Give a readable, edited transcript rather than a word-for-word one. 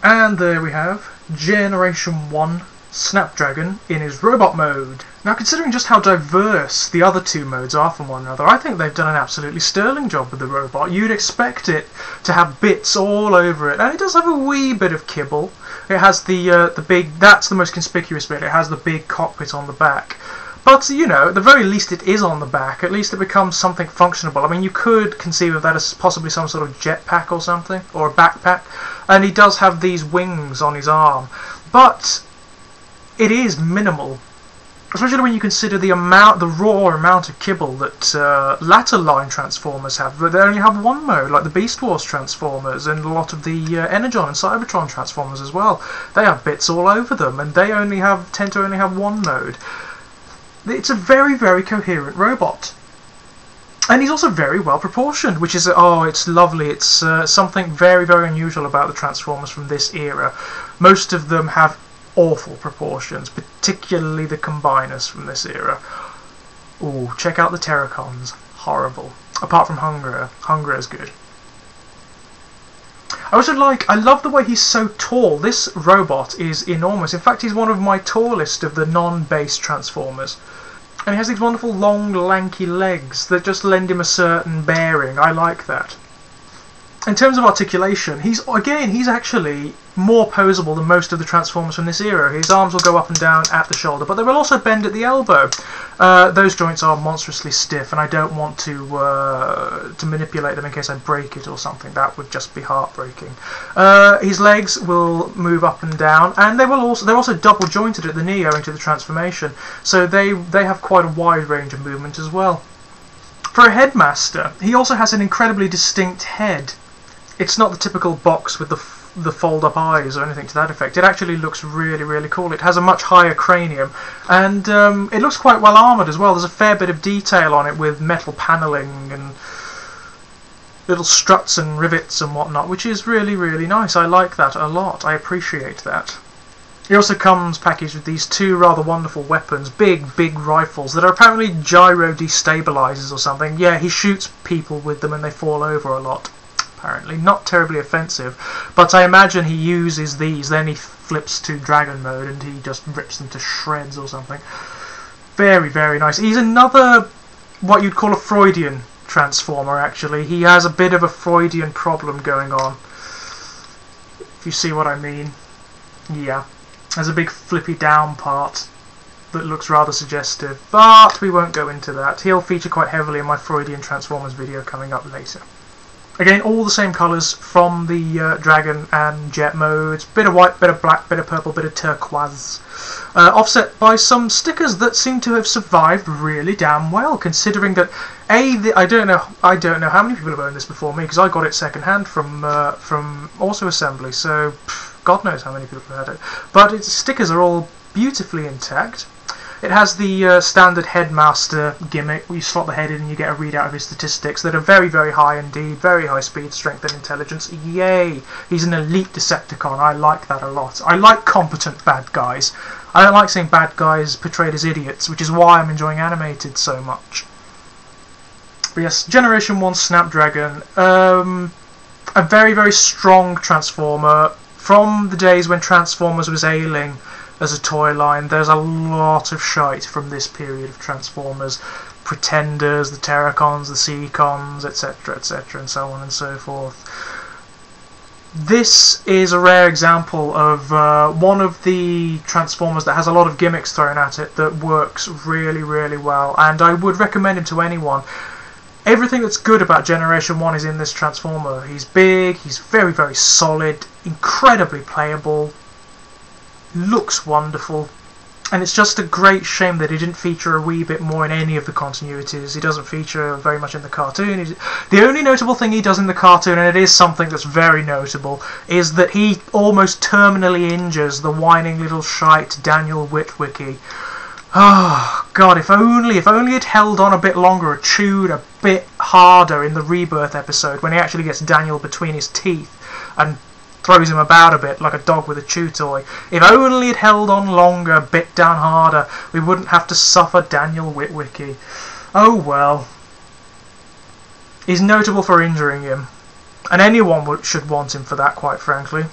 And there we have Generation 1 Snapdragon in his robot mode. Now, considering just how diverse the other two modes are from one another, I think they've done an absolutely sterling job with the robot. You'd expect it to have bits all over it, and it does have a wee bit of kibble. It has the big, that's the most conspicuous bit, it has the big cockpit on the back. But, you know, at the very least it is on the back. At least it becomes something functionable. I mean, you could conceive of that as possibly some sort of jetpack or something, or a backpack. And he does have these wings on his arm. But it is minimal. Especially when you consider the raw amount of kibble that latter line Transformers have. But they only have one mode, like the Beast Wars Transformers and a lot of the Energon and Cybertron Transformers as well. They have bits all over them, and they tend to only have one mode. It's a very, very coherent robot. And he's also very well proportioned, which is, oh, it's lovely. It's something very, very unusual about the Transformers from this era. Most of them have awful proportions, particularly the Combiners from this era. Ooh, check out the Terracons. Horrible. Apart from Hungra. Hungra is good. I love the way he's so tall. This robot is enormous. In fact, he's one of my tallest of the non-base Transformers. And he has these wonderful long, lanky legs that just lend him a certain bearing. I like that. In terms of articulation, he's actually more posable than most of the Transformers from this era. His arms will go up and down at the shoulder, but they will also bend at the elbow. Those joints are monstrously stiff, and I don't want to manipulate them in case I break it or something. That would just be heartbreaking. His legs will move up and down, and they're also double jointed at the knee owing to the transformation, so they have quite a wide range of movement as well. For a headmaster, he also has an incredibly distinct head. It's not the typical box with the fold-up eyes or anything to that effect. It actually looks really, really cool. It has a much higher cranium, and it looks quite well armoured as well. There's a fair bit of detail on it with metal panelling and little struts and rivets and whatnot, which is really, really nice. I like that a lot. I appreciate that. It also comes packaged with these two rather wonderful weapons, big rifles that are apparently gyro destabilizers or something. Yeah, he shoots people with them and they fall over a lot. Apparently, not terribly offensive, but I imagine he uses these, then he flips to Dragon mode and he just rips them to shreds or something. Very, very nice. He's another, what you'd call a Freudian Transformer, actually. He has a bit of a Freudian problem going on, if you see what I mean. Yeah. There's a big flippy down part that looks rather suggestive, but we won't go into that. He'll feature quite heavily in my Freudian Transformers video coming up later. Again, all the same colours from the Dragon and Jet modes. Bit of white, bit of black, bit of purple, bit of turquoise. Offset by some stickers that seem to have survived really damn well, considering that I don't know how many people have owned this before me, because I got it second hand from Auto Assembly, so God knows how many people have had it. But its stickers are all beautifully intact. It has the standard headmaster gimmick, where you slot the head in and you get a readout of his statistics that are very, very high indeed. Very high speed, strength and intelligence. Yay! He's an elite Decepticon. I like that a lot. I like competent bad guys. I don't like seeing bad guys portrayed as idiots, which is why I'm enjoying animated so much. But yes, Generation 1 Snapdragon. A very, very strong Transformer. From the days when Transformers was ailing as a toy line, there's a lot of shite from this period of Transformers. Pretenders, the Terracons, the Seacons, etc, etc, and so on and so forth. This is a rare example of one of the Transformers that has a lot of gimmicks thrown at it that works really, really well, and I would recommend him to anyone. Everything that's good about Generation 1 is in this Transformer. He's big, he's very, very solid, incredibly playable, looks wonderful, and it's just a great shame that he didn't feature a wee bit more in any of the continuities. He doesn't feature very much in the cartoon. The only notable thing he does in the cartoon, and it is something that's very notable, is that he almost terminally injures the whining little shite Daniel Witwicky. Oh God! If only it held on a bit longer, or chewed a bit harder in the Rebirth episode when he actually gets Daniel between his teeth and throws him about a bit like a dog with a chew toy. If only it held on longer, bit down harder, we wouldn't have to suffer Daniel Witwicky. Oh well. He's notable for injuring him, and anyone should want him for that, quite frankly.